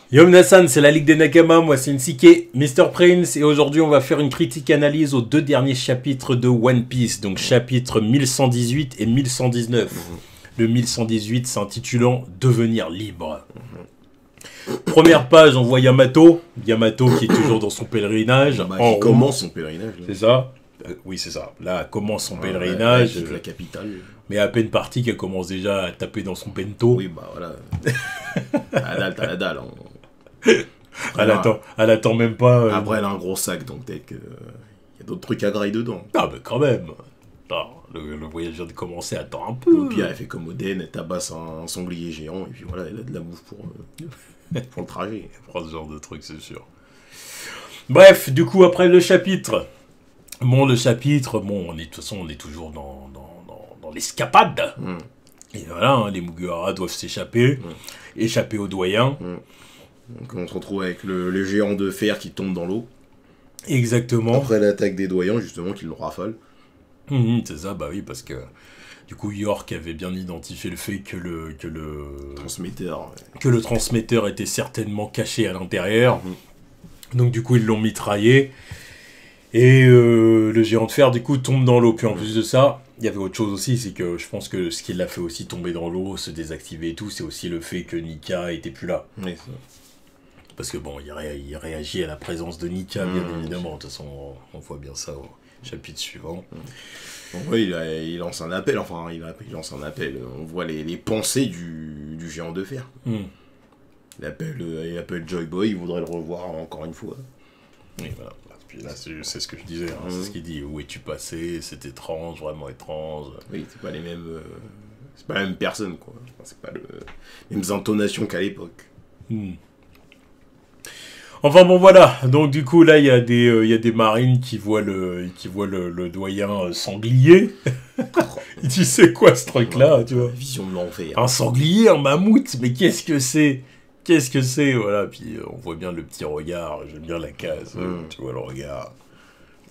Yo Nassan, c'est la Ligue des Nakama, moi c'est Nsike, Mr. Prince, et aujourd'hui on va faire une critique analyse aux deux derniers chapitres de One Piece, donc chapitres 1118 et 1119. Le 1118 s'intitulant Devenir libre. Première page, on voit Yamato qui est toujours dans son pèlerinage. Qui commence son pèlerinage. C'est ça oui, c'est ça. Là, commence son pèlerinage. La capitale. Mais à peine partie qu'elle commence déjà à taper dans son bento. Oui, bah voilà. T'as la dalle. Elle attend même pas. Après, elle a un gros sac, donc peut-être qu'il y a d'autres trucs à grailler dedans. Ah, mais quand même. Non, le voyage vient de commencer, attends un peu. Au pire, elle fait comme Oden, elle tabasse un sanglier géant, et puis voilà, elle a de la bouffe pour le trajet. Elle prend ce genre de truc, c'est sûr. Bref, du coup, après le chapitre. Bon, de toute façon, on est toujours dans l'escapade. Et voilà, hein, les Mugiwara doivent s'échapper, échapper aux doyens. Donc on se retrouve avec le géant de fer qui tombe dans l'eau. Exactement. Après l'attaque des doyens, justement, qui le rafale. C'est ça, bah oui, parce que du coup, York avait bien identifié le fait que le transmetteur. Que le transmetteur était certainement caché à l'intérieur. Donc du coup, ils l'ont mitraillé. Et le géant de fer, du coup, tombe dans l'eau. Puis en plus de ça, il y avait autre chose aussi, c'est que je pense que ce qui l'a fait aussi tomber dans l'eau, se désactiver et tout, c'est aussi le fait que Nika était plus là. Oui, ça. Parce que bon, il réagit à la présence de Nika, bien évidemment. De toute façon, on voit bien ça au chapitre suivant. Bon, oui, il lance un appel, il lance un appel. On voit les pensées du géant de fer. Il appelle Joy Boy, il voudrait le revoir encore une fois. Oui, voilà. Puis là, c'est ce que je disais, hein, c'est ce qu'il dit. Où es-tu passé? C'est étrange, vraiment étrange. Oui, c'est pas les mêmes... c'est pas la même personne, quoi. C'est pas les mêmes intonations qu'à l'époque. Enfin bon, voilà. Donc du coup, là, il y a des marines qui voient le doyen sanglier. Tu sais quoi, ce truc-là, tu vois? Vision de l'enfer. Un sanglier, un mammouth, mais qu'est-ce que c'est? Qu'est-ce que c'est? Voilà, puis on voit bien le petit regard, j'aime bien la case, tu vois le regard.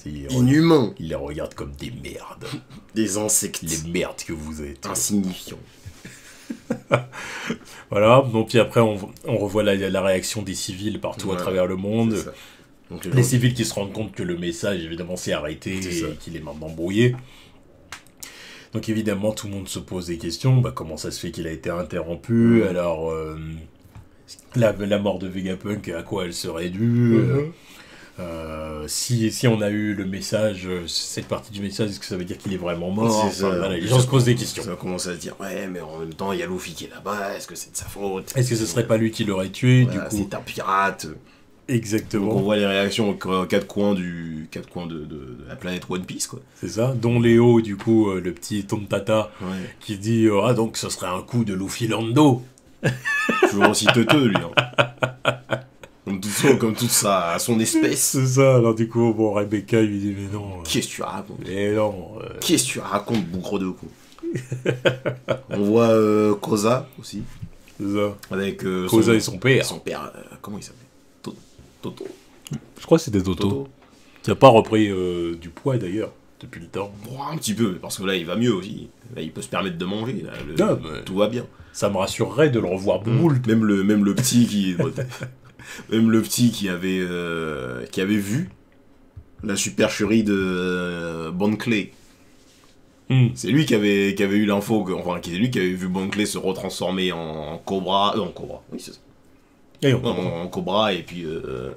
Inhumain. Il les regarde comme des merdes. Des insectes. Les merdes que vous êtes. Insignifiants. Voilà, donc puis après on revoit la réaction des civils partout à travers le monde. Donc, les civils qui se rendent compte que le message évidemment s'est arrêté et qu'il est maintenant brouillé. Donc évidemment tout le monde se pose des questions, comment ça se fait qu'il a été interrompu, alors la mort de Vegapunk, à quoi elle serait due, si on a eu le message, cette partie du message, est-ce que ça veut dire qu'il est vraiment mort? Les gens se posent des questions. Ça commence à se dire, ouais, mais en même temps, il y a Luffy qui est là-bas, est-ce que c'est de sa faute? Est-ce que ce serait pas lui qui l'aurait tué, du coup? C'est un pirate. Exactement. Donc on voit les réactions aux quatre coins de la planète One Piece, quoi. C'est ça, dont Léo, du coup, le petit Tontata, qui dit, donc ce serait un coup de Luffy Lando. Toujours aussi teuteux, lui, hein. Comme toute son espèce. C'est ça, alors du coup, bon, Rebecca lui dit, mais non. Qu'est-ce que tu racontes? Mais non. Qu'est-ce que tu racontes, bougre de coup? On voit Koza aussi. C'est ça. Avec Koza et son père. Son père, comment il s'appelait? Toto. Je crois que c'était Toto. Qui a pas repris du poids d'ailleurs, depuis le temps. Bon, un petit peu, parce que là, il va mieux aussi. Là, il peut se permettre de manger. Là, tout va bien. Ça me rassurerait de le revoir boule. Même le petit qui... Même le petit qui avait vu la supercherie de Bon Clay. C'est lui qui avait eu l'info, c'est lui qui avait vu Bon Clay se retransformer en cobra. En cobra, oui, c'est ça. En cobra, et puis il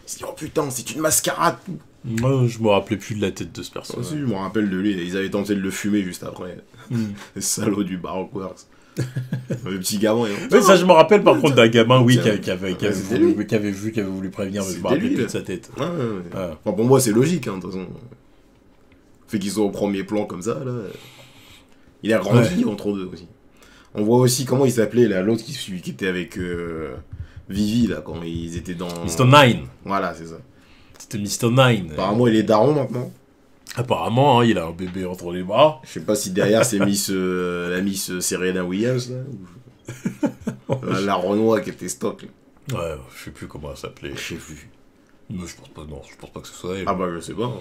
s'est dit, oh putain, c'est une mascarade. Je me rappelais plus de la tête de ce personnage. Je me rappelle de lui, ils avaient tenté de le fumer juste après. Les salauds du Baroque Works. Le petit gamin. Oui, ça je me rappelle par contre d'un gamin, oui, qui avait voulu prévenir, mais je me rappelais plus de sa tête. Enfin, pour moi, c'est logique, hein, de toute façon. Le fait qu'ils soient au premier plan comme ça, là. Il a grandi entre deux aussi. On voit aussi comment il s'appelait, là, l'autre qui était avec Vivi, là, quand ils étaient dans. Mr. Nine. Voilà, c'est ça. C'était Mr. Nine. Apparemment, il est daron maintenant. Apparemment, il a un bébé entre les bras. Je sais pas si derrière c'est la Miss Serena Williams, là. La Renoir qui était stock, là. Ouais, je sais plus comment elle s'appelait. Je sais plus. Mais je pense pas que ce soit elle. Ah bah je sais pas. Hein.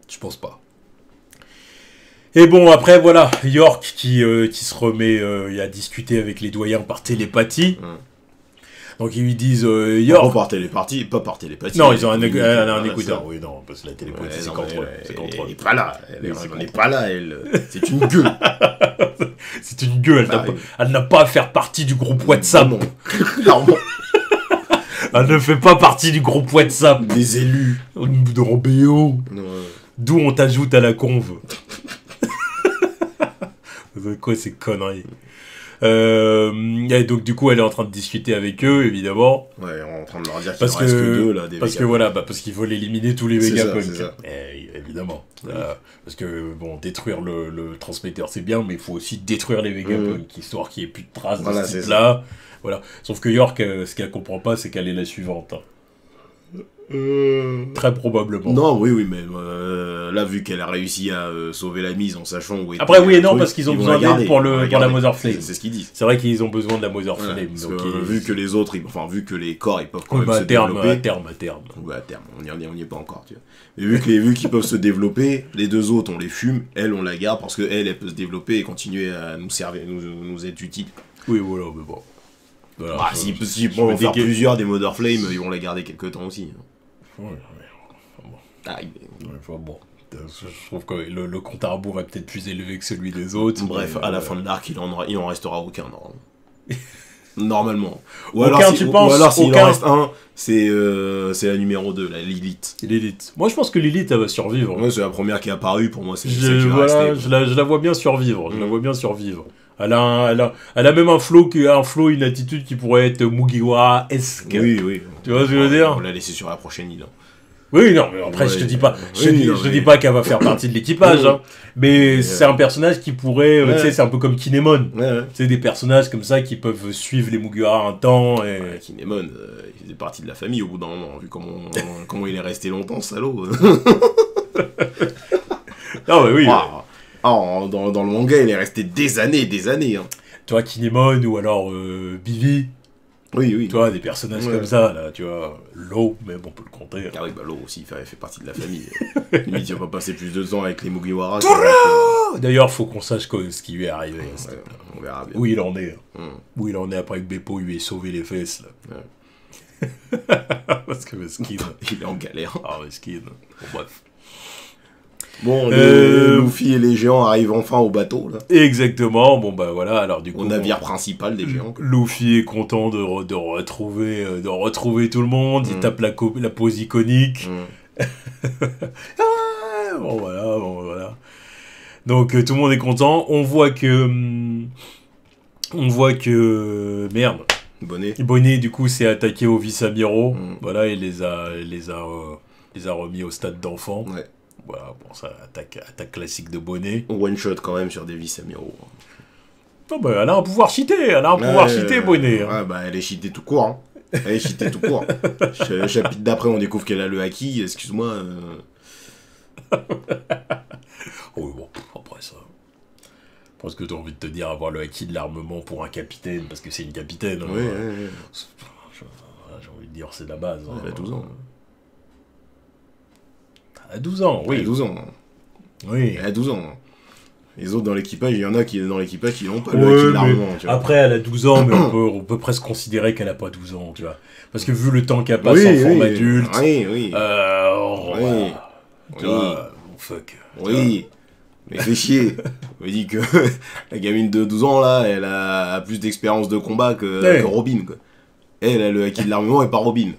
Je pense pas. Et bon, après, voilà, York qui se remet à discuter avec les doyens par télépathie. Donc ils lui disent York. Pas par télépathie. Non, ils ont un écouteur. Oui, non, parce que la télépathie, c'est contrôle. Elle n'est pas là. Elle n'est pas là, elle. C'est une gueule. C'est une gueule. Elle n'a pas à faire partie du groupe WhatsApp. Non, clairement. Elle ne fait pas partie du groupe WhatsApp. Des élus. De Robéo. D'où on t'ajoute à la conve. C'est quoi ces conneries? Et donc du coup elle est en train de discuter avec eux évidemment. Ouais, en train de leur dire qu'il en reste que deux là. Parce que voilà, parce qu'ils veulent éliminer tous les Vegapunk. Évidemment. Parce que bon, détruire le transmetteur c'est bien, mais il faut aussi détruire les Vegapunk histoire qu'il n'y ait plus de traces de ce type-là. Voilà. Sauf que York, ce qu'elle comprend pas, c'est qu'elle est la suivante. Très probablement. Non, oui, mais là, vu qu'elle a réussi à sauver la mise en sachant où était. Après, oui et non, parce qu'ils ont besoin d'aide pour la Mother Flame. C'est ce qu'ils disent. C'est vrai qu'ils ont besoin de la Mother Flame. Donc, vu que les autres, vu que les corps, ils peuvent quand même se développer. À terme. Ouais, à terme. On n'y est pas encore, tu vois. Mais vu qu'ils peuvent se développer, les deux autres, on les fume. Elle, on la garde parce qu'elle peut se développer et continuer à nous servir, nous être utile. Oui, voilà, mais bon. Voilà, s'ils vont en faire plusieurs des Mother Flame, ils vont les garder quelques temps aussi. Ouais, bon. Je trouve que le compte à rebours est peut-être plus élevé que celui des autres. Bref, à la fin de l'arc, il en restera aucun, normalement. Ou aucun, alors, tu penses? Ou alors s'il en reste un, c'est la numéro 2, la Lilith. Moi, je pense que Lilith, elle va survivre. Ouais, c'est la première qui est apparue, pour moi, c'est celle qui va rester. Je la vois bien survivre. Je la vois bien survivre. Elle a même un flow, une attitude qui pourrait être Mugiwara-esque. Oui. Tu vois ce que je veux dire? On l'a laissé sur la prochaine île. Oui, non, mais après, je te dis pas, je dis pas qu'elle va faire partie de l'équipage, mais c'est un personnage qui pourrait, tu sais, c'est un peu comme Kinemon. C'est des personnages comme ça qui peuvent suivre les Mugiwara un temps. Et... Kinemon, il faisait partie de la famille au bout d'un moment, vu comment il est resté longtemps, salaud. Non, mais oui. Dans le manga, il est resté des années. Tu vois, Kinemon ou alors Bibi. Oui. Tu vois, des personnages comme ça, là, tu vois. Law, même on peut le compter. Ah oui, Law aussi, il fait partie de la famille. Limite, il va pas passer plus de temps avec les Mugiwara. D'ailleurs, faut qu'on sache ce qui lui est arrivé. On verra bien. Où il en est. Où il en est après que Beppo lui ait sauvé les fesses, là. Parce que Meskin. Il est en galère. Ah, Meskin. Bon, bref. Bon, Luffy et les géants arrivent enfin au bateau, là. Exactement, bon bah voilà, alors du coup... Au navire principal des géants. Luffy est content de retrouver tout le monde, il tape la pose iconique. Bon voilà. Donc tout le monde est content, on voit que... Merde. Bonnet, du coup, s'est attaqué aux vice-amiraux. Voilà, il les a remis au stade d'enfant. Ouais. Voilà, bon, ça, attaque classique de Bonnet. One shot quand même sur des vice-amiraux. Non, bah, elle a un pouvoir cheaté, Bonnet. Ouais, bah, elle est cheatée tout court. Chapitre d'après, on découvre qu'elle a le haki, excuse-moi. Oui, bon, après ça. Parce que t'as envie de te dire avoir le haki de l'armement pour un capitaine, parce que c'est une capitaine. Oui. J'ai envie de dire, c'est la base. Elle a 12 ans. À 12 ans, oui. Elle a 12 ans. Oui. Elle a 12 ans. Les autres dans l'équipage, il y en a qui dans l'équipage qui n'ont pas le haki de l'armement. Après, elle a 12 ans, mais on peut presque considérer qu'elle a pas 12 ans, tu vois. Parce que vu le temps qu'elle passe en forme adulte... Oui. Fuck. Oui. Mais fais chier. On me dit que la gamine de 12 ans, là, elle a plus d'expérience de combat que Robin, quoi. Elle a le haki de l'armement et pas Robin.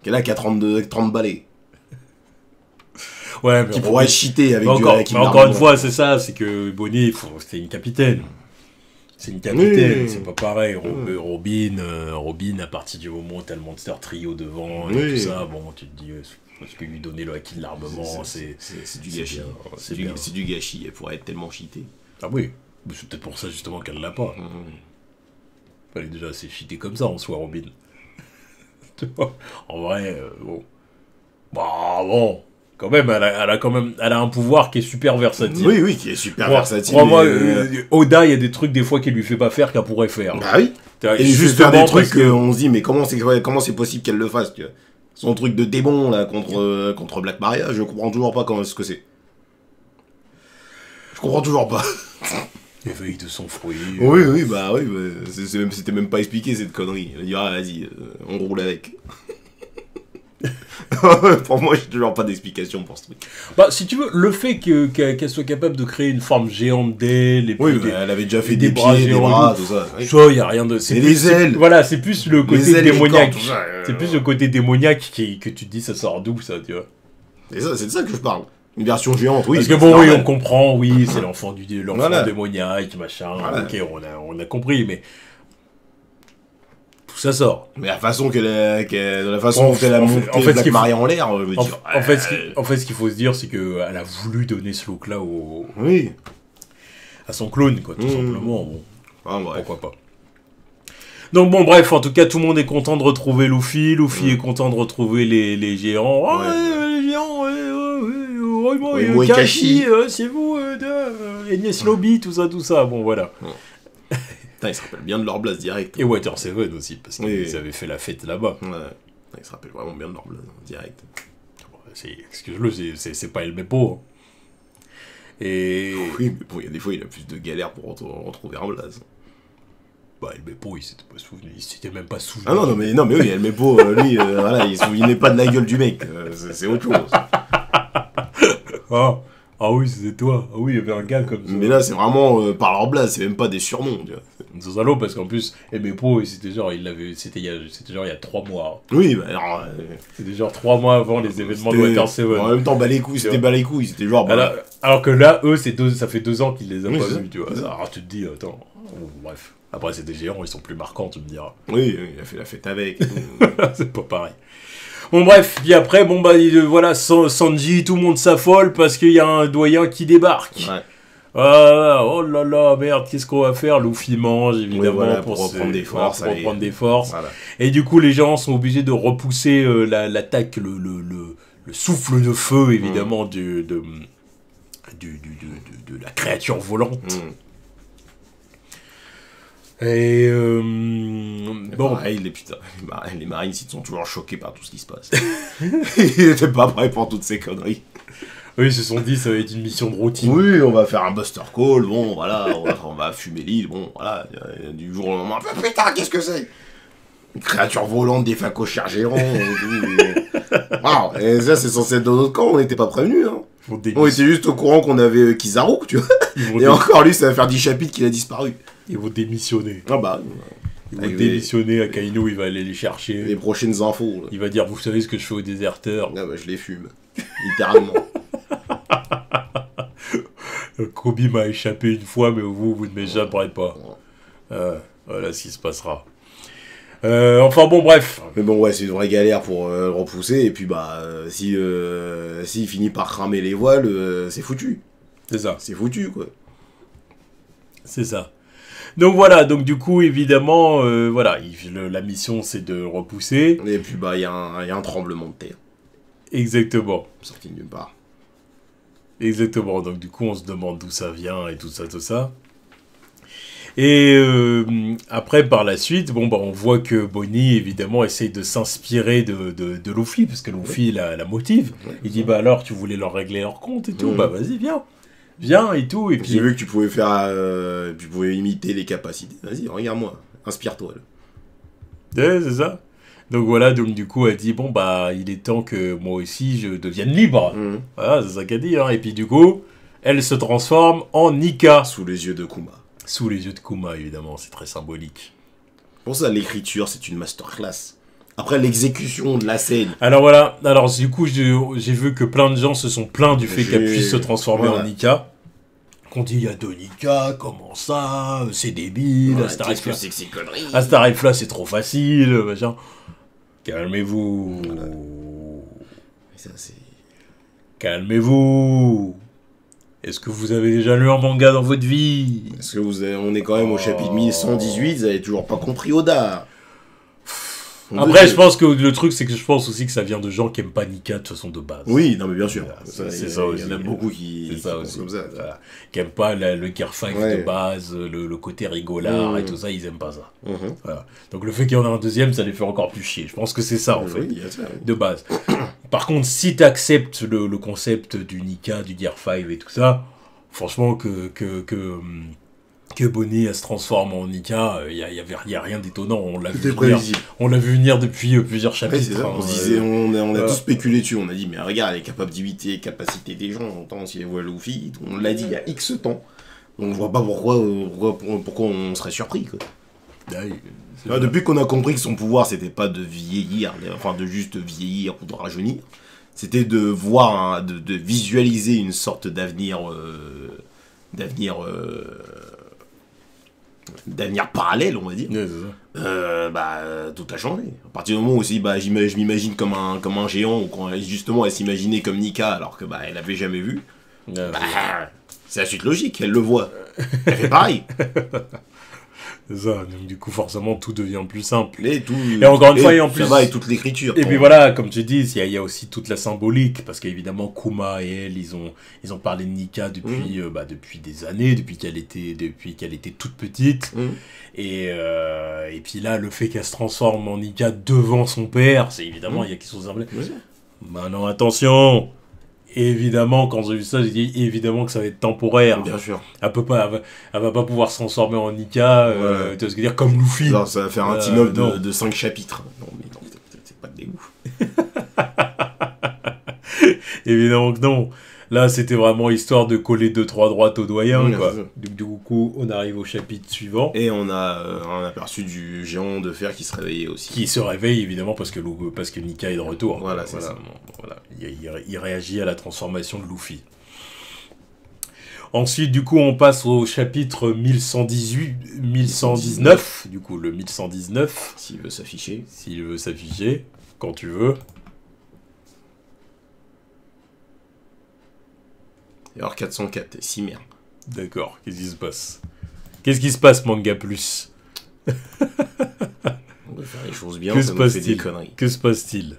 Qu'elle a 30 balais. Ouais, mais qui pourrait cheater avec du haki. Mais encore une fois, c'est ça, c'est que Bonnie, c'est une capitaine. C'est une capitaine, c'est pas pareil. Robin, à partir du moment où t'as le Monster Trio devant et tout ça, bon, tu te dis, parce que lui donner le haki de l'armement, c'est du gâchis. C'est du gâchis, elle pourrait être tellement cheatée. Ah oui, c'est peut-être pour ça justement qu'elle l'a pas. Elle est déjà assez cheatée comme ça en soi, Robin. En vrai, bon. Bah bon. Quand même, elle a un pouvoir qui est super versatile. Oui, qui est super versatile. Crois-moi, Oda, il y a des trucs des fois qu'il lui fait pas faire qu'elle pourrait faire. Bah oui. Et justement des trucs on se dit, mais comment c'est possible qu'elle le fasse, tu vois. Son truc de démon là contre Black Maria, je comprends toujours pas ce que c'est. Je comprends toujours pas. Éveil de son fruit. Oui, bah c'était même pas expliqué cette connerie. Il a dit, ah, vas-y, on roule avec. Pour moi, j'ai toujours pas d'explication pour ce truc. Bah, si tu veux, le fait qu'elle soit capable de créer une forme géante d'elle, et puis elle avait déjà fait des pieds, des bras, tout ça. Ça, il y a rien de. Et les ailes. Voilà, c'est plus le côté démoniaque. C'est plus le côté démoniaque que tu te dis, ça sort d'où, ça, tu vois. Et ça, c'est de ça que je parle. Une version géante, oui. Parce que bon, oui, on comprend, oui, c'est l'enfant démoniaque, machin. Voilà. Ok, on a compris, mais. Ça sort. Mais la façon dont elle a monté Black Maria en l'air, je veux dire. En fait, ce qu'il faut se dire, c'est qu'elle a voulu donner ce look-là oui. à son clone, quoi, tout simplement. Bon, ouais. Pourquoi pas. Donc bon, bref, en tout cas, tout le monde est content de retrouver Luffy. Luffy est content de retrouver les géants. Les géants, Kashi, c'est vous, Enies Lobby, tout ça. Bon, voilà. Putain, ils se rappellent bien de leur blase direct. Et Water Seven aussi, parce qu'ils avaient fait la fête là-bas. Ouais, ils se rappellent vraiment bien de leur blase direct. Excuse-le, c'est pas El Bepo. Et... Oui, mais bon, il y a des fois, il a plus de galères pour retrouver un blase. Bah, El Bepo, il s'était même pas souvenu. Ah non, mais oui, El Bepo, lui, voilà, il se souvenait pas de la gueule du mec. C'est autre chose. Ah oui, c'était toi. Ah oui, il y avait un gars comme ça. Mais là, c'est vraiment par leur blase, c'est même pas des surnoms, tu vois. C'est salaud parce qu'en plus, Bepo, c'était genre il y a 3 mois. Oui, bah alors. C'était genre 3 mois avant les événements de Water Seven. En même temps, c'était c'était genre. Alors que là, eux, ça fait 2 ans qu'ils les ont pas vus, tu vois. Alors tu te dis, attends, bref. Après, c'est des géants, ils sont plus marquants, tu me diras. Oui, il a fait la fête avec. C'est pas pareil. Bon bref, puis après, voilà, Sanji, tout le monde s'affole parce qu'il y a un doyen qui débarque. Ouais. Oh là là, merde, qu'est-ce qu'on va faire? Luffy mange, évidemment, pour reprendre des forces. Voilà. Et du coup, les gens sont obligés de repousser l'attaque, le souffle de feu, évidemment, de la créature volante. Et bon, pareil, les Marines, ils sont toujours choqués par tout ce qui se passe. Ils n'étaient pas prêts pour toutes ces conneries. Oui, ils se sont dit, ça va être une mission de routine. Oui, on va faire un Buster Call, bon, voilà, on va fumer l'île, bon, voilà, du jour au lendemain, putain, qu'est-ce que c'est? Une créature volante, des phacochères géants, wow, et ça, c'est censé être dans notre camp, on n'était pas prévenus, hein. On était juste au courant qu'on avait Kizaru, tu vois. Et encore, lui, ça va faire 10 chapitres qu'il a disparu. Ils vont démissionner. Ah bah... Ils vont démissionner, Akainu, il va aller les chercher. Les prochaines infos. Là. Il va dire, vous savez ce que je fais aux déserteurs? Ah bah, je les fume. Littéralement. Kobe m'a échappé une fois, mais vous ne m'échapperez pas. Voilà ce qui se passera. Enfin bon, bref. Mais bon, ouais, c'est une vraie galère pour le repousser. Et puis, bah, s'il finit par cramer les voiles, c'est foutu. C'est ça. C'est foutu, quoi. C'est ça. Donc voilà, donc du coup, évidemment, voilà, la mission, c'est de repousser. Et puis, bah, il y a un tremblement de terre. Exactement. Sorti de nulle part. Exactement. Donc du coup, on se demande d'où ça vient et tout ça. Et après, par la suite, bon, bah, on voit que Bonnie, évidemment, essaye de s'inspirer de Luffy, parce que Luffy la motive. Il dit, bah alors, tu voulais leur régler leur compte et tout, bah vas-y, viens et tout. Et puis... J'ai vu que tu pouvais tu pouvais imiter les capacités. Vas-y, regarde-moi, inspire-toi. Ouais, c'est ça. Donc voilà, donc du coup, elle dit, bon, bah, il est temps que moi aussi, je devienne libre. Voilà, c'est ça qu'elle dit, hein. Et puis du coup, elle se transforme en Nika. Sous les yeux de Kuma. Sous les yeux de Kuma, évidemment, c'est très symbolique. Pour ça, l'écriture, c'est une masterclass. Après, l'exécution de la scène. Alors voilà, du coup, j'ai vu que plein de gens se sont plaints du fait qu'elle puisse se transformer en Nika. Qu'on dit, il y a deux Nika, comment ça? C'est débile, à Star Life-là, c'est trop facile, machin. Calmez-vous. Voilà. Ça, c'est... Calmez-vous. Est-ce que vous avez déjà lu un manga dans votre vie? Est-ce que on est quand même au chapitre 1118, vous avez toujours pas compris Oda? Après, je pense que le truc, c'est que je pense aussi que ça vient de gens qui aiment pas Nika de toute façon de base. Oui, non mais bien sûr. C'est ça aussi. Il y en a beaucoup qui sont comme ça. Qui aiment pas le Gear 5 de base, le côté rigolard et tout ça, ils aiment pas ça. Voilà. Donc le fait qu'il y en ait un deuxième, ça les fait encore plus chier. Je pense que c'est ça en fait, de base. Par contre, si tu acceptes le concept du Nika, du Gear 5 et tout ça, franchement que Bonnie elle se transforme en Nika, il y a rien d'étonnant. On l'a vu venir depuis plusieurs chapitres. Ouais, c'est ça. On a tous spéculé dessus. On a dit, mais regarde, les capacités, les capacités des gens, on entend si elle voit Luffy. On l'a dit il y a X temps. Donc je vois pas pourquoi on serait surpris, quoi. Depuis qu'on a compris que son pouvoir c'était pas de vieillir, enfin de juste vieillir ou de rajeunir, c'était de voir, de visualiser une sorte d'avenir parallèle, on va dire. Ouais, c'est ça. Tout a changé. À partir du moment où aussi, je m'imagine comme un géant, ou quand justement elle s'imaginait comme Nika alors que elle l'avait jamais vu. C'est la suite logique, elle le voit. Elle fait pareil. C'est ça, donc du coup forcément tout devient plus simple. Et encore une fois, et en plus... Ça va, et toute l'écriture. Et puis voilà, comme tu dis, il y a aussi toute la symbolique, parce qu'évidemment Kuma et elle, ils ont parlé de Nika depuis des années, depuis qu'elle était toute petite. Et puis là, le fait qu'elle se transforme en Nika devant son père, c'est évidemment, il y a quelque chose d'emblème. Maintenant, attention. Évidemment, quand j'ai vu ça, j'ai dit évidemment que ça va être temporaire. Bien sûr. Elle va pas pouvoir se transformer en Nika, tu vois ce que je veux dire, comme Luffy. Non, ça va faire un team-up de 5 chapitres. Non, mais non, c'est pas de dégoût. Évidemment que non. Là, c'était vraiment histoire de coller 2-3 droites au doyen, quoi. Du coup, on arrive au chapitre suivant. Et on a un aperçu du géant de fer qui se réveillait aussi. Qui se réveille, évidemment, parce que Nika est de retour. Voilà, c'est ça. Voilà. Il réagit à la transformation de Luffy. Ensuite, du coup, on passe au chapitre 1119. Du coup, le 1119. S'il veut s'afficher. Quand tu veux. Et alors 404, si merde. D'accord, qu'est-ce qui se passe, Manga Plus? On doit faire les choses bien, ça nous fait des conneries. Que se passe-t-il?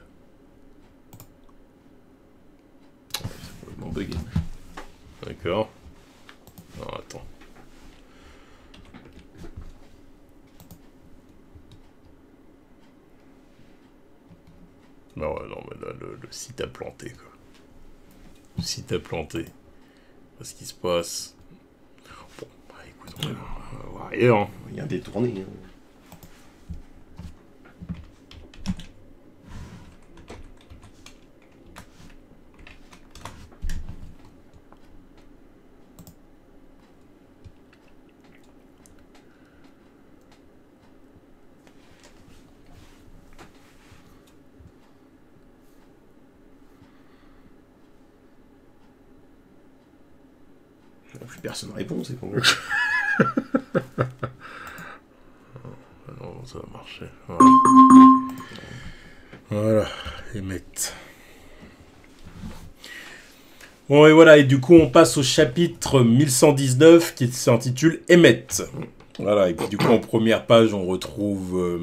C'est complètement bugué. D'accord. Non, attends. Non, mais là, le site a planté, quoi. Le site a planté. Ce qui se passe. Bon, écoute, on va voir ailleurs. Il y a détourné. Plus personne répond, c'est con. Non, ça va marcher. Voilà, émettre. Bon, et voilà, et du coup, on passe au chapitre 1119 qui s'intitule Émettre. Voilà, et puis du coup, en première page, on retrouve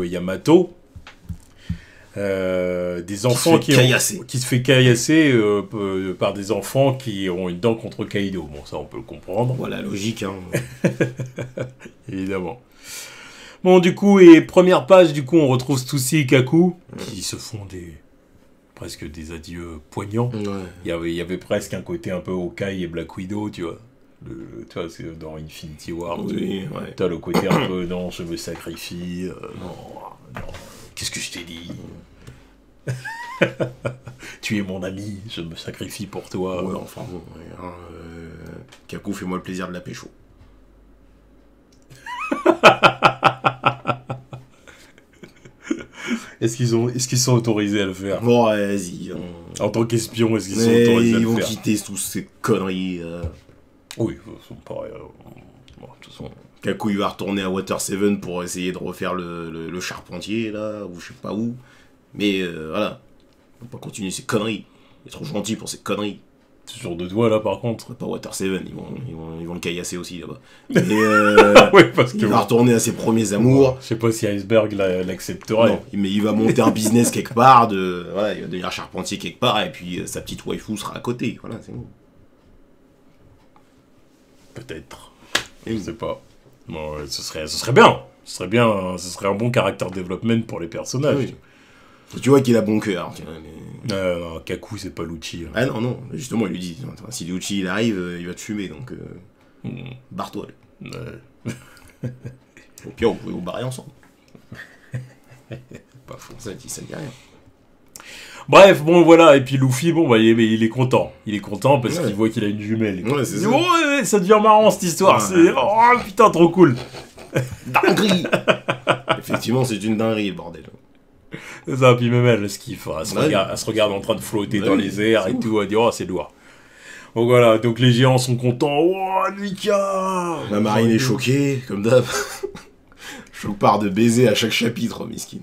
Yamato. Des enfants qui se fait caillasser par des enfants qui ont une dent contre Kaido. Bon, ça on peut le comprendre. Voilà, logique, hein. Évidemment. Bon, du coup, et première page, du coup, on retrouve Stussy et Kaku qui se font presque des adieux poignants. Il y avait presque un côté un peu Hawkeye et Black Widow, tu vois. Tu vois, c'est dans Infinity War. Oui, tu as le côté un peu, non, je me sacrifie. Non. Qu'est-ce que je t'ai dit? Tu es mon ami, je me sacrifie pour toi. Ouais, enfin bon. Kaku, fais-moi le plaisir de la pécho. Est-ce qu'ils sont autorisés à le faire? Bon, vas-y. En tant qu'espion, est-ce qu'ils sont autorisés à le faire? Ils vont quitter toutes ces conneries. Oui, ils sont pareils. Bon, de toute façon. Kaku, il va retourner à Water 7 pour essayer de refaire le charpentier, là, ou je sais pas où. Mais voilà. On va pas continuer ces conneries. Il est trop gentil pour ces conneries. C'est sur 2 doigts, là, par contre. Pas Water 7, ils vont le caillasser aussi, là-bas. Mais oui, parce que il va retourner à ses premiers amours. Je sais pas si Iceberg l'accepterait. Non, mais il va monter un business quelque part, voilà, il va devenir charpentier quelque part, et puis sa petite waifu sera à côté. Voilà, c'est bon. Peut-être. Je sais pas. Bon, ce serait bien. Ce serait un bon character development pour les personnages. Oui. Tu vois qu'il a bon cœur. Non, Kaku, c'est pas Lucci. Ah non, justement, il lui dit, si Lucci il arrive, il va te fumer, donc barre-toi. Au pire, vous pouvez vous barrer ensemble. Pas fou, ça dit rien. Bref, bon voilà, et puis Luffy, bon bah il est content. Il est content parce qu'il voit qu'il a une jumelle. Ouais, c'est ça. Ouais, ça devient marrant cette histoire. C'est oh putain trop cool. Dinguerie. Effectivement, c'est une dinguerie le bordel. C'est ça, puis même elle, ce qu'il fera, elle se regarde en train de flotter dans les airs et tout, elle dit oh c'est lourd. Donc voilà, donc les géants sont contents. Oh Nika. La marine est choquée, comme d'hab. Choque part de baiser à chaque chapitre, miskin.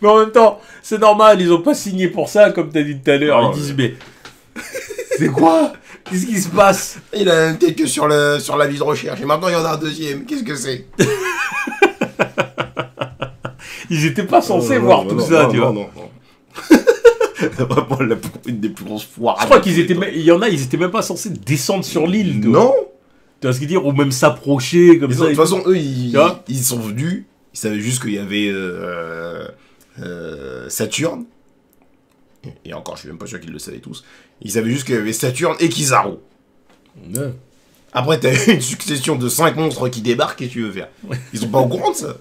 Mais en même temps, c'est normal, ils ont pas signé pour ça, comme t'as dit tout à l'heure. Ils disent, mais. C'est quoi? Qu'est-ce qui se passe? Il a peut-être que sur l'avis de recherche, et maintenant il y en a un deuxième. Qu'est-ce que c'est? Ils étaient pas censés voir tout ça, tu vois. Non. Vraiment une des plus grosses foires. Je crois qu'ils étaient. Il y en a, ils étaient même pas censés descendre sur l'île, toi. Non? Tu vois ce qu'ils disent? Ou même s'approcher, comme ça. De toute façon, eux, ils sont venus, ils savaient juste qu'il y avait. Saturne, et encore je suis même pas sûr qu'ils le savaient tous, ils savaient juste qu'il y avait Saturne et Kizaru. Ouais. Après t'as une succession de 5 monstres qui débarquent et tu veux faire. Ils sont pas au courant de ça.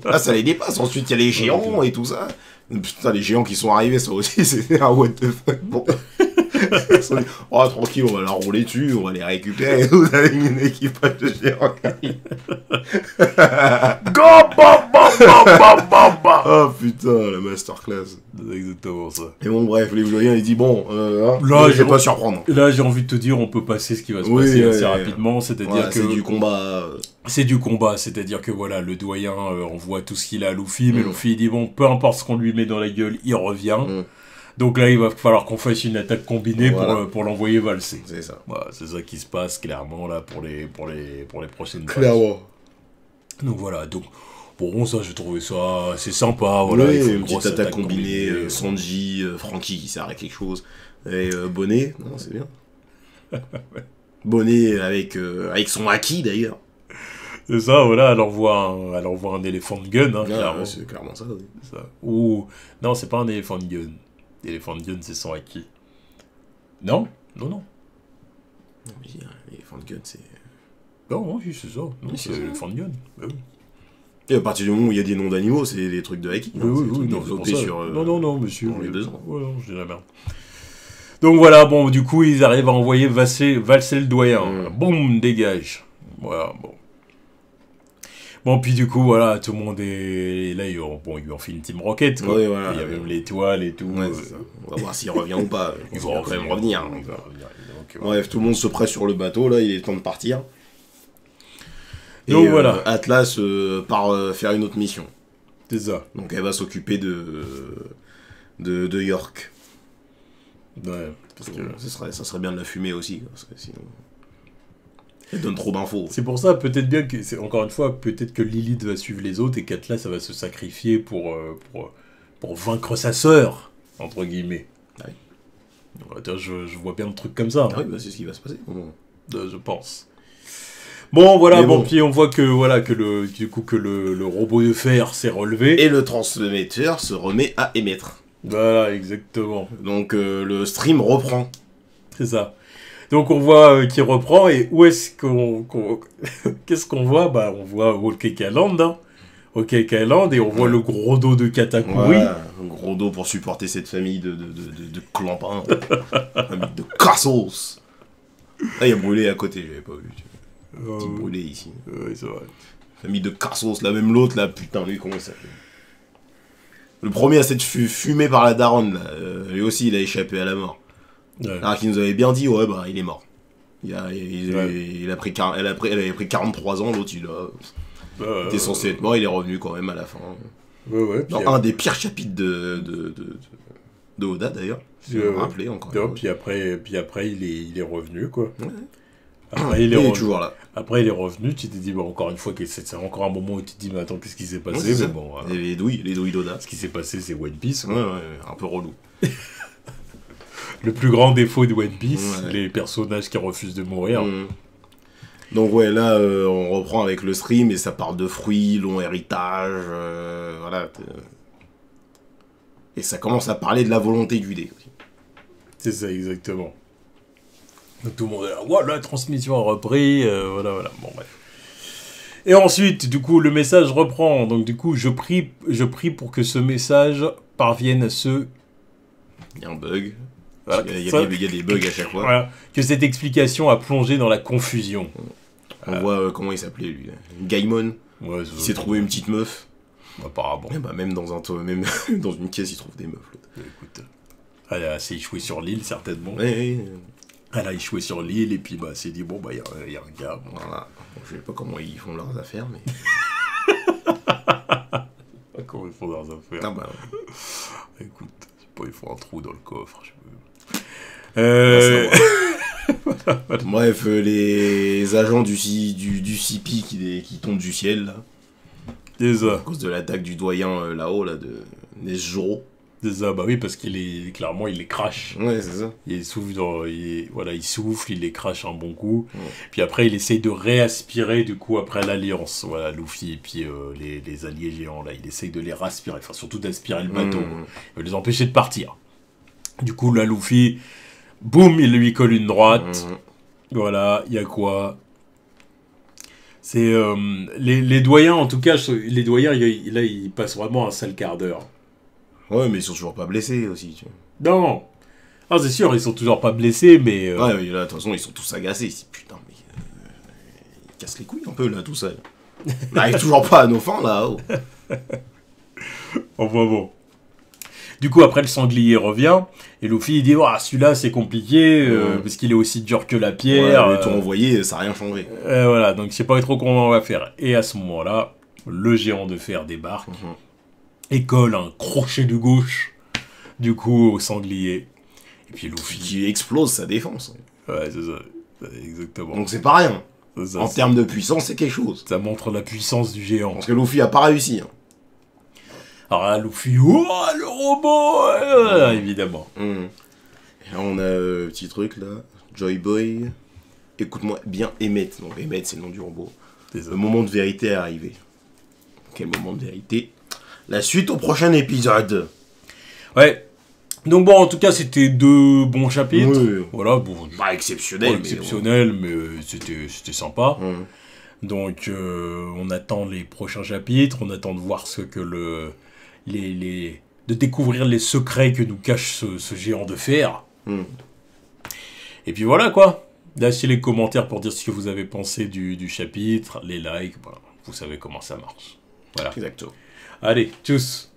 Là ça les dépasse, ensuite il y a les géants et tout ça. Putain les géants qui sont arrivés ça aussi c'est un what the fuck. Bon. Oh tranquille on va leur rouler dessus, on va les récupérer, vous avez une équipage de géants. Oh putain la masterclass. C'est exactement ça. Et bon bref les Vloyens il dit bon là je vais pas surprendre. Là j'ai envie de te dire on peut passer ce qui va se passer assez rapidement, c'est-à-dire que c'est du combat. C'est du combat, c'est-à-dire que voilà le doyen envoie tout ce qu'il a à Luffy, mais Luffy il dit bon peu importe ce qu'on lui met dans la gueule il revient. Donc là, il va falloir qu'on fasse une attaque combinée pour l'envoyer valser. C'est ça. Voilà, c'est ça qui se passe clairement là pour les prochaines clairement. Donc voilà, donc bon ça j'ai trouvé ça assez sympa. Voilà, oui, il faut une petite attaque combinée. Sanji, Franky qui sert à quelque chose. Et Bonnet, non c'est bien. Bonnet avec son haki d'ailleurs. C'est ça, voilà, elle envoie un éléphant gun, hein, clairement. C'est clairement ça, oui. Ça. Ou non, c'est pas un éléphant gun. L'éléphant gun, c'est son haki. Non. Non, mais l'éléphant gun, c'est... Non, oui, c'est ça. Non, c'est l'éléphant gun. Bah, oui. Et à partir du moment où il y a des noms d'animaux, c'est des trucs de haki. Oui, non, c'est ça. Sur, non, monsieur. Dans les 2 ans. Ouais, non, je dis la merde. Donc voilà, bon, du coup, ils arrivent à envoyer valser le doyen. Boum, dégage. Voilà, bon. Bon, puis du coup, voilà, tout le monde est... Là, ils ont fait une Team Rocket, quoi. Oui, voilà, il y a même l'étoile et tout. Ouais, on va voir s'il revient ou pas. Il va quand même revenir. Bref, tout le monde se presse sur le bateau, là, il est temps de partir. Et donc voilà. Atlas part faire une autre mission. C'est ça. Donc elle va s'occuper de York. Ouais, parce que... ça serait bien de la fumer aussi, parce que sinon... Elle donne trop d'infos. C'est pour ça, peut-être bien que... Encore une fois, peut-être que Lilith va suivre les autres et qu'Atlas, ça va se sacrifier pour vaincre sa sœur, entre guillemets. Ah oui. Je vois bien le truc comme ça. Ah oui, bah c'est ce qui va se passer. Je pense. Bon, voilà, puis on voit que le robot de fer s'est relevé. Et le transmetteur se remet à émettre. Voilà, exactement. Donc le stream reprend. C'est ça. Donc on voit qu'il reprend, et où est-ce qu'est-ce qu'on voit? Bah on voit Whole Cake Island, hein. Whole Cake Island, et on voit le gros dos de Katakuri. Ouais, un gros dos pour supporter cette famille de clampins. Famille de cassos. Ah, il y a Brûlé à côté, j'avais pas vu. Petit Brûlé ici. Oui, c'est vrai. Famille de cassos, là même l'autre, là, putain, lui, comment il s'appelle? Le premier à s'être fumé par la daronne, là. Lui aussi, il a échappé à la mort. Ouais. Alors qu'il nous avait bien dit, ouais, bah, il est mort. Elle avait pris 43 ans, l'autre, il était censé être mort, il est revenu quand même à la fin. Ouais, dans un des pires chapitres de Oda, d'ailleurs. Je vais me rappeler encore. Puis après, il est revenu, quoi. Ouais. Après, il est toujours là. Après, il est revenu, tu t'es dit, bon, encore une fois, c'est encore un moment où tu te dis, mais attends, qu'est-ce qui s'est passé? Mais bon, les douilles d'Oda. Ce qui s'est passé, c'est One Piece. Ouais, un peu relou. Le plus grand défaut de One Piece, les personnages qui refusent de mourir. Donc ouais, là, on reprend avec le stream, et ça parle de fruits, long héritage, voilà. Et ça commence à parler de la volonté du dé aussi. C'est ça, exactement. Donc tout le monde est là, voilà, la transmission a repris, voilà, bon bref. Et ensuite, du coup, le message reprend. Donc du coup, je prie pour que ce message parvienne à ceux... Il y a un bug. Voilà, il y a des bugs à chaque fois. Voilà, que cette explication a plongé dans la confusion. On voit comment il s'appelait lui. Gaimon. Ouais, il s'est trouvé une petite meuf. Apparemment. Et bah, même dans une caisse, il trouve des meufs. Écoute, elle a assez échoué sur l'île, certainement. Oui. Elle a échoué sur l'île, et puis bah, s'est dit, bon, bah, il y a un gars. Bon. Voilà. Bon, je sais pas comment ils font leurs affaires, mais... Comment ils font leurs affaires. Ah bah... Écoute, je sais pas, ils font un trou dans le coffre, je Bref, les agents du CP qui tombent du ciel, là. À cause de l'attaque du doyen là-haut, là, de Nesjuro. C'est ça, bah oui, parce qu'il les crache. Ouais, c'est ça. Il souffle, il les crache un bon coup. Ouais. Puis après, il essaye de réaspirer, du coup, après l'Alliance. Voilà, Luffy et puis les alliés géants, là. Il essaye de les réaspirer, enfin, surtout d'aspirer le bateau. Il veut les empêcher de partir. Du coup, là, Luffy, boum, il lui colle une droite. Voilà, il y a quoi? C'est les doyens, en tout cas, les doyens, là, ils passent vraiment un sale quart d'heure. Ouais, mais ils sont toujours pas blessés aussi, tu vois. Non. Ah, c'est sûr, ils sont toujours pas blessés, mais... Ouais, mais là, de toute façon, ils sont tous agacés. Putain, mais... ils cassent les couilles un peu, là, tout ça. On n'arrive toujours pas à nos fins, là. Oh. Enfin bon. Du coup, après, le sanglier revient, et Luffy, il dit, celui-là, c'est compliqué, parce qu'il est aussi dur que la pierre. Ouais, le tour envoyé, ça n'a rien changé. Voilà, donc je sais pas trop comment on va faire. Et à ce moment-là, le géant de fer débarque, et colle un crochet de gauche, du coup, au sanglier. Et puis Luffy... Qui explose sa défense. Ouais, c'est ça. Exactement. Donc c'est pas rien. Ça, en termes de puissance, c'est quelque chose. Ça montre la puissance du géant. Parce que Luffy a pas réussi. Alors là, Luffy, le robot, évidemment. Et là, on a un petit truc, là. Joy Boy. Écoute-moi bien, Emmett. Donc Emmett, c'est le nom du robot. Le moment de vérité est arrivé. Quel moment de vérité? La suite au prochain épisode. Ouais. Donc bon, en tout cas, c'était 2 bons chapitres. Oui. Voilà, bon. Pas exceptionnel. Pas exceptionnel, mais c'était sympa. Donc, on attend les prochains chapitres. On attend de voir ce que de découvrir les secrets que nous cache ce géant de fer. Et puis voilà, quoi. Lâchez les commentaires pour dire ce que vous avez pensé du chapitre. Les likes, voilà. Vous savez comment ça marche. Voilà. Exactement. Allez, tchuss.